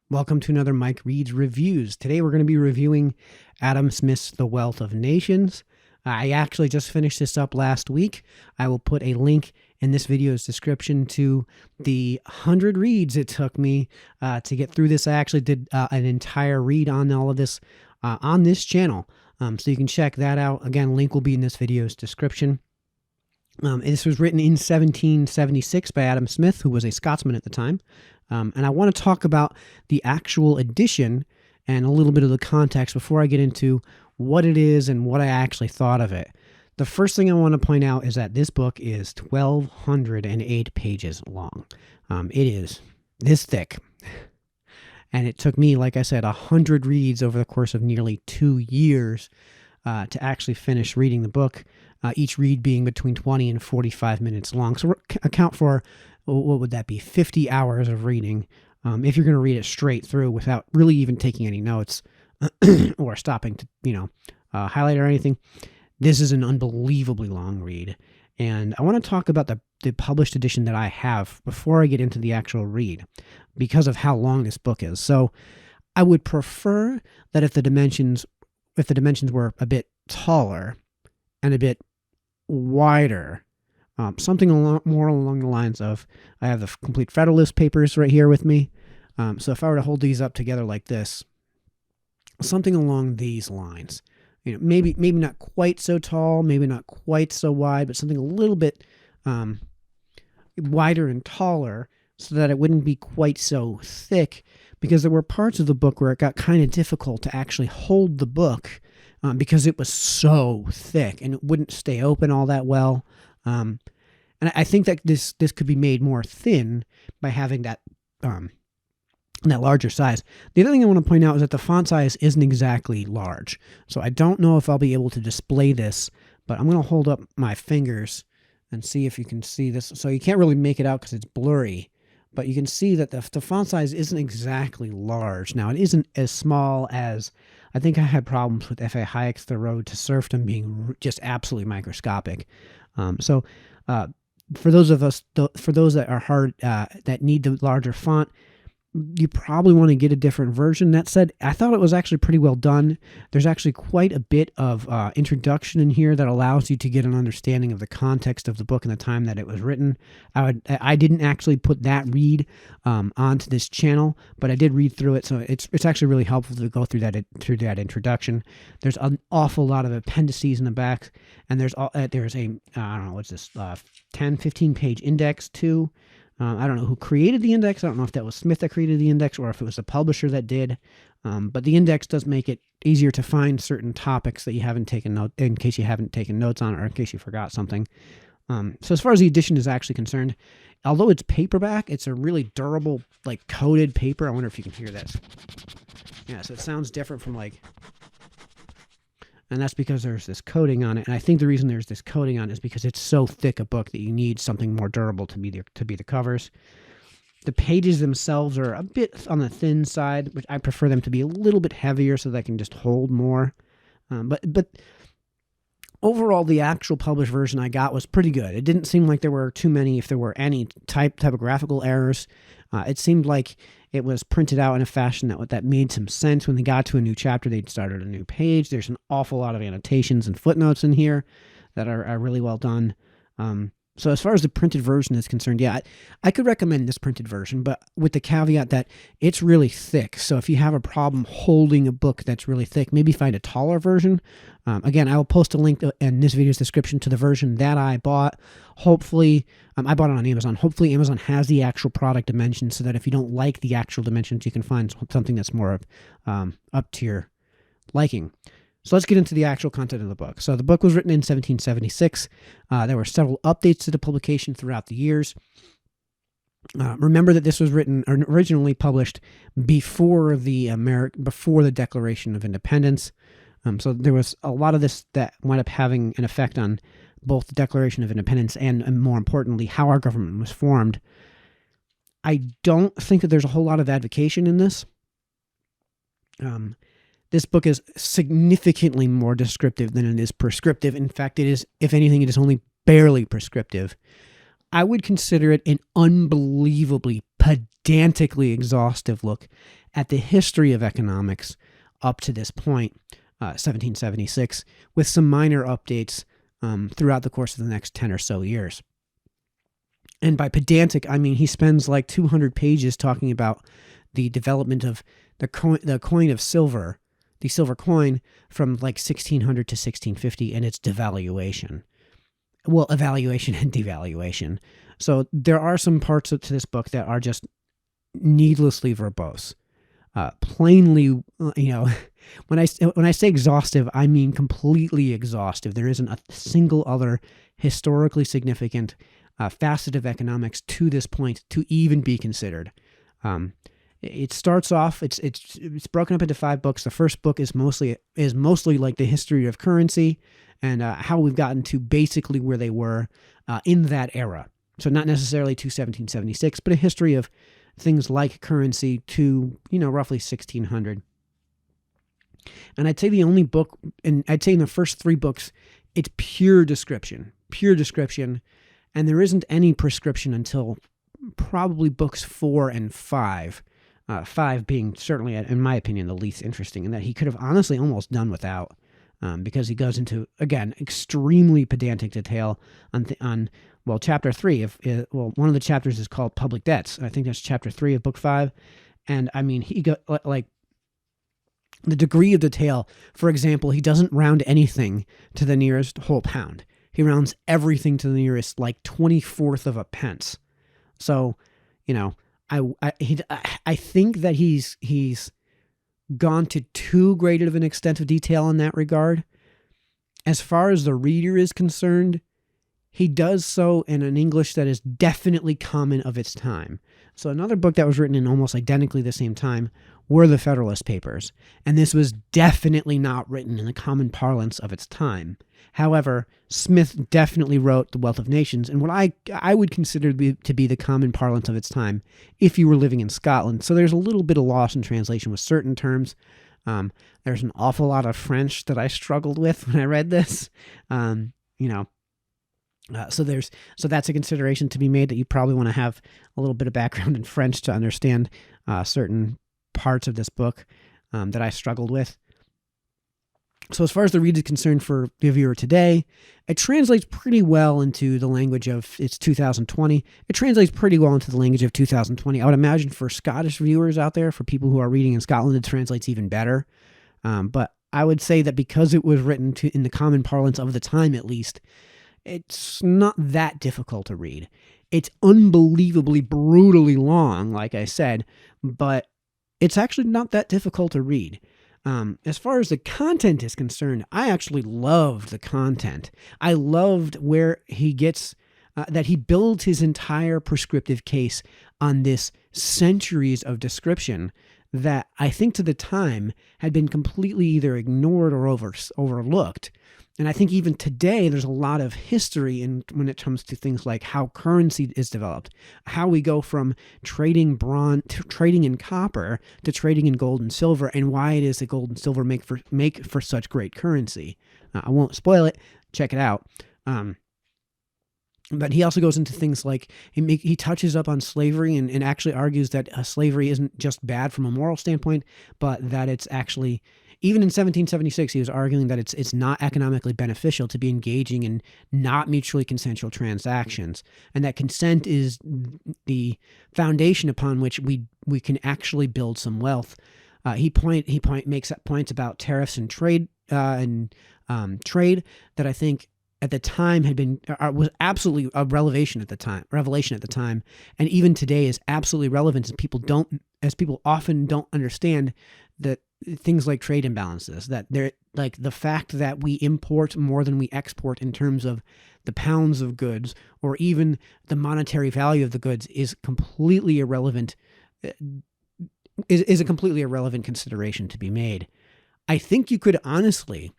Welcome to another Mike Reads Reviews. Today we're going to be reviewing Adam Smith's The Wealth of Nations. I actually just finished this up last week. I will put a link in this video's description to the 100 reads it took me to get through this. I actually did an entire read on all of this on this channel, so you can check that out. Again, link will be in this video's description. This was written in 1776 by Adam Smith, who was a Scotsman at the time. And I want to talk about the actual edition and a little bit of the context before I get into what it is and what I actually thought of it. The first thing I want to point out is that this book is 1,208 pages long. It is this thick. And it took me, like I said, 100 reads over the course of nearly 2 years to actually finish reading the book, each read being between 20 and 45 minutes long. So account for, what would that be, 50 hours of reading if you're going to read it straight through without really even taking any notes or stopping to, highlight or anything. This is an unbelievably long read. And I want to talk about the published edition that I have before I get into the actual read because of how long this book is. So I would prefer that if the dimensions were a bit taller and a bit wider, something more along the lines of, I have the complete Federalist Papers right here with me. So if I were to hold these up together like this, something along these lines, maybe not quite so tall, maybe not quite so wide, but something a little bit wider and taller so that it wouldn't be quite so thick, because there were parts of the book where it got kind of difficult to actually hold the book because it was so thick and it wouldn't stay open all that well. And I think that this could be made more thin by having that larger size. The other thing I want to point out is that the font size isn't exactly large. So I don't know if I'll be able to display this, but I'm going to hold up my fingers and see if you can see this. So you can't really make it out because it's blurry, but you can see that the font size isn't exactly large. Now, it isn't as small as, I think I had problems with F.A. Hayek's The Road to Serfdom being just absolutely microscopic. So for those that are hard, that need the larger font, you probably want to get a different version. That said, I thought it was actually pretty well done. There's actually quite a bit of introduction in here that allows you to get an understanding of the context of the book and the time that it was written. I didn't actually put that read onto this channel, but I did read through it, so it's actually really helpful to go through that introduction. There's an awful lot of appendices in the back, and there's a I don't know, what's this, 10, 15 page index too. I don't know who created the index. I don't know if that was Smith that created the index or if it was the publisher that did. But the index does make it easier to find certain topics that you haven't taken note, in case you haven't taken notes on, or in case you forgot something. So as far as the edition is actually concerned, although it's paperback, it's a really durable, like, coated paper. I wonder if you can hear this. Yeah, so it sounds different from and that's because there's this coating on it. And I think the reason there's this coating on it is because it's so thick a book that you need something more durable to be the covers. The pages themselves are a bit on the thin side, which I prefer them to be a little bit heavier so that I can just hold more. But overall, the actual published version I got was pretty good. It didn't seem like there were too many, if there were any, typographical errors. It seemed like it was printed out in a fashion that made some sense. When they got to a new chapter, they'd started a new page. There's an awful lot of annotations and footnotes in here that are really well done. So as far as the printed version is concerned, yeah, I could recommend this printed version, but with the caveat that it's really thick. So if you have a problem holding a book that's really thick, maybe find a taller version. Again, I will post a link in this video's description to the version that I bought. Hopefully, I bought it on Amazon. Hopefully Amazon has the actual product dimensions so that if you don't like the actual dimensions, you can find something that's more up to your liking. So let's get into the actual content of the book. So the book was written in 1776. There were several updates to the publication throughout the years. Remember that this was originally published before the Declaration of Independence. So there was a lot of this that wound up having an effect on both the Declaration of Independence and more importantly, how our government was formed. I don't think that there's a whole lot of advocation in this. This book is significantly more descriptive than it is prescriptive. In fact, it is, if anything, it is only barely prescriptive. I would consider it an unbelievably pedantically exhaustive look at the history of economics up to this point, 1776, with some minor updates throughout the course of the next 10 or so years. And by pedantic, I mean he spends like 200 pages talking about the development of the coin of silver, the silver coin from like 1600 to 1650 and its devaluation. Well, evaluation and devaluation. So there are some parts to this book that are just needlessly verbose. Plainly, when I say exhaustive, I mean completely exhaustive. There isn't a single other historically significant facet of economics to this point to even be considered. It starts off. It's broken up into 5 books. The first book is mostly like the history of currency and how we've gotten to basically where they were in that era. So not necessarily to 1776, but a history of things like currency to roughly 1600. And I'd say the only book, and I'd say in the first 3 books, it's pure description, and there isn't any prescription until probably books 4 and 5. 5 being certainly, in my opinion, the least interesting, and that he could have honestly almost done without, because he goes into, again, extremely pedantic detail on chapter 3. One of the chapters is called Public Debts. I think that's chapter 3 of book 5, and I mean he got like the degree of detail. For example, he doesn't round anything to the nearest whole pound. He rounds everything to the nearest like 24th of a pence. So, I think that he's gone to too great of an extent of detail in that regard. As far as the reader is concerned, he does so in an English that is definitely common of its time. So another book that was written in almost identically the same time were the Federalist Papers, and this was definitely not written in the common parlance of its time. However, Smith definitely wrote The Wealth of Nations in what I would consider to be the common parlance of its time if you were living in Scotland. So there's a little bit of loss in translation with certain terms. There's an awful lot of French that I struggled with when I read this. So that's a consideration to be made, that you probably want to have a little bit of background in French to understand certain parts of this book that I struggled with. So as far as the read is concerned for the viewer today, it translates pretty well into the language of it's 2020. It translates pretty well into the language of 2020. I would imagine for Scottish viewers out there, for people who are reading in Scotland, it translates even better. But I would say that because it was written in the common parlance of the time, at least, it's not that difficult to read. It's unbelievably, brutally long, like I said, but it's actually not that difficult to read. As far as the content is concerned, I actually loved the content. I loved where he gets, that he builds his entire prescriptive case on this centuries of description that I think to the time had been completely either ignored or overlooked. And I think even today, there's a lot of history when it comes to things like how currency is developed, how we go from trading in copper to trading in gold and silver, and why it is that gold and silver make for such great currency. I won't spoil it. Check it out. But he also goes into things like he touches up on slavery and actually argues that slavery isn't just bad from a moral standpoint, but that it's actually, even in 1776, he was arguing that it's not economically beneficial to be engaging in not mutually consensual transactions, and that consent is the foundation upon which we can actually build some wealth. He makes points about tariffs and trade trade that I think at the time was absolutely a revelation at the time, and even today is absolutely relevant, as people often don't understand that things like trade imbalances, that they're like the fact that we import more than we export in terms of the pounds of goods or even the monetary value of the goods is completely irrelevant, is a completely irrelevant consideration to be made. I think you could honestly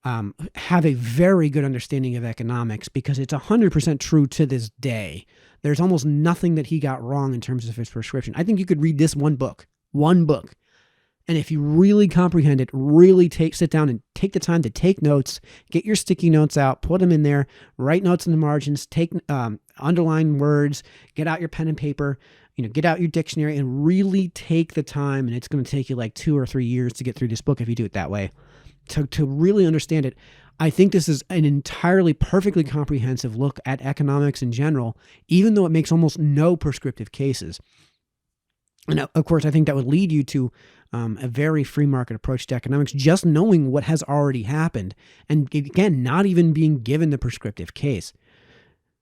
have a very good understanding of economics because it's 100% true to this day. There's almost nothing that he got wrong in terms of his prescription. I think you could read this one book, and if you really comprehend it, really sit down and take the time to take notes, get your sticky notes out, put them in there, write notes in the margins, underline words, get out your pen and paper, get out your dictionary and really take the time, and it's going to take you like 2 or 3 years to get through this book if you do it that way, to really understand it. I think this is an entirely perfectly comprehensive look at economics in general, even though it makes almost no prescriptive cases. And of course, I think that would lead you to a very free market approach to economics, just knowing what has already happened. And again, not even being given the prescriptive case.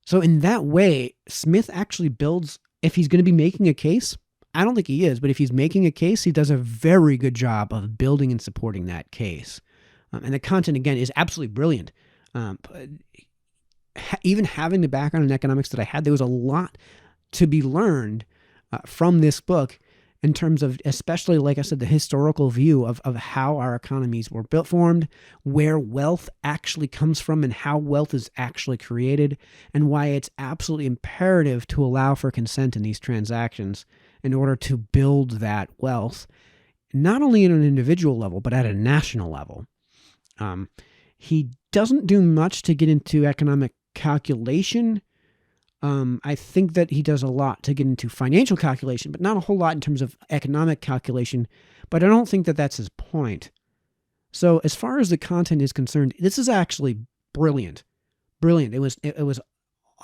So in that way, Smith actually builds, if he's going to be making a case, I don't think he is, but if he's making a case, he does a very good job of building and supporting that case. And the content, again, is absolutely brilliant. Even having the background in economics that I had, there was a lot to be learned from this book in terms of, especially, like I said, the historical view of how our economies were formed, where wealth actually comes from and how wealth is actually created, and why it's absolutely imperative to allow for consent in these transactions in order to build that wealth, not only at an individual level, but at a national level. He doesn't do much to get into economic calculation. I think that he does a lot to get into financial calculation, but not a whole lot in terms of economic calculation. But I don't think that that's his point. So as far as the content is concerned, this is actually brilliant. Brilliant. It was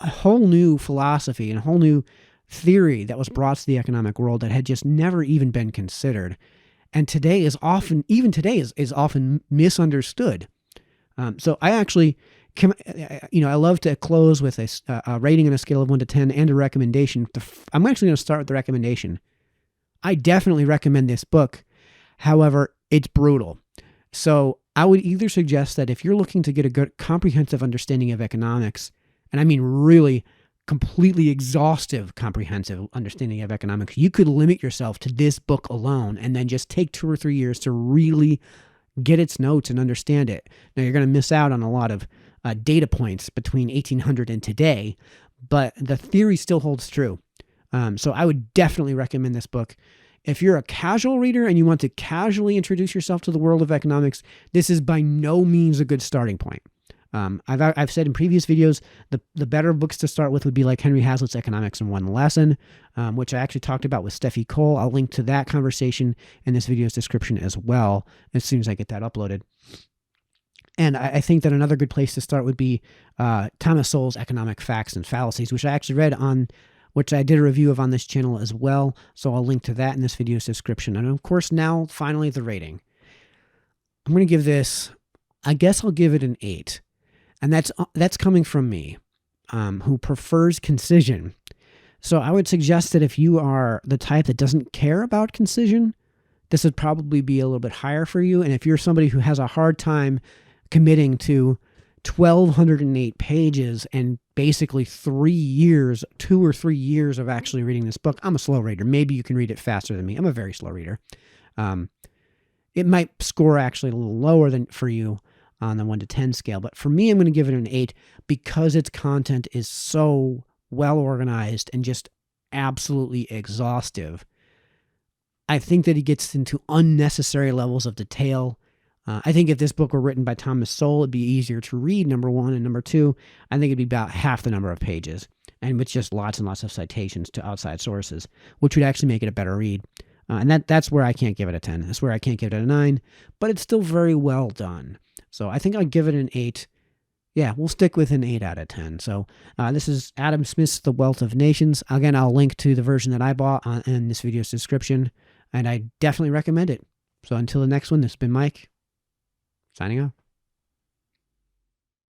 a whole new philosophy and a whole new theory that was brought to the economic world that had just never even been considered. And today is often, even today is often misunderstood. So I actually, I love to close with a rating on a scale of 1 to 10 and a recommendation. I'm actually going to start with the recommendation. I definitely recommend this book. However, it's brutal. So I would either suggest that if you're looking to get a good comprehensive understanding of economics, and I mean really completely exhaustive comprehensive understanding of economics, you could limit yourself to this book alone and then just take 2 or 3 years to really get its notes and understand it. Now, you're going to miss out on a lot of data points between 1800 and today, but the theory still holds true. So I would definitely recommend this book. If you're a casual reader and you want to casually introduce yourself to the world of economics, this is by no means a good starting point. I've said in previous videos, the better books to start with would be like Henry Hazlitt's Economics in One Lesson, which I actually talked about with Steffi Cole. I'll link to that conversation in this video's description as well, as soon as I get that uploaded. And I think that another good place to start would be Thomas Sowell's Economic Facts and Fallacies, which I actually read on, which I did a review of on this channel as well. So I'll link to that in this video's description. And of course, now finally the rating. I'm going to give this, I guess I'll give it an 8. And that's coming from me, who prefers concision. So I would suggest that if you are the type that doesn't care about concision, this would probably be a little bit higher for you. And if you're somebody who has a hard time committing to 1,208 pages and basically 3 years, 2 or 3 years of actually reading this book, I'm a slow reader. Maybe you can read it faster than me. I'm a very slow reader. It might score actually a little lower than for you on the 1 to 10 scale. But for me, I'm going to give it an 8 because its content is so well organized and just absolutely exhaustive. I think that he gets into unnecessary levels of detail. I think if this book were written by Thomas Sowell, it'd be easier to read, number one. And number two, I think it'd be about half the number of pages and with just lots and lots of citations to outside sources, which would actually make it a better read. And that's where I can't give it a 10. That's where I can't give it a 9, but it's still very well done. So I think I'll give it an 8. Yeah, we'll stick with an 8 out of 10. So this is Adam Smith's The Wealth of Nations. Again, I'll link to the version that I bought in this video's description, and I definitely recommend it. So until the next one, this has been Mike, signing off.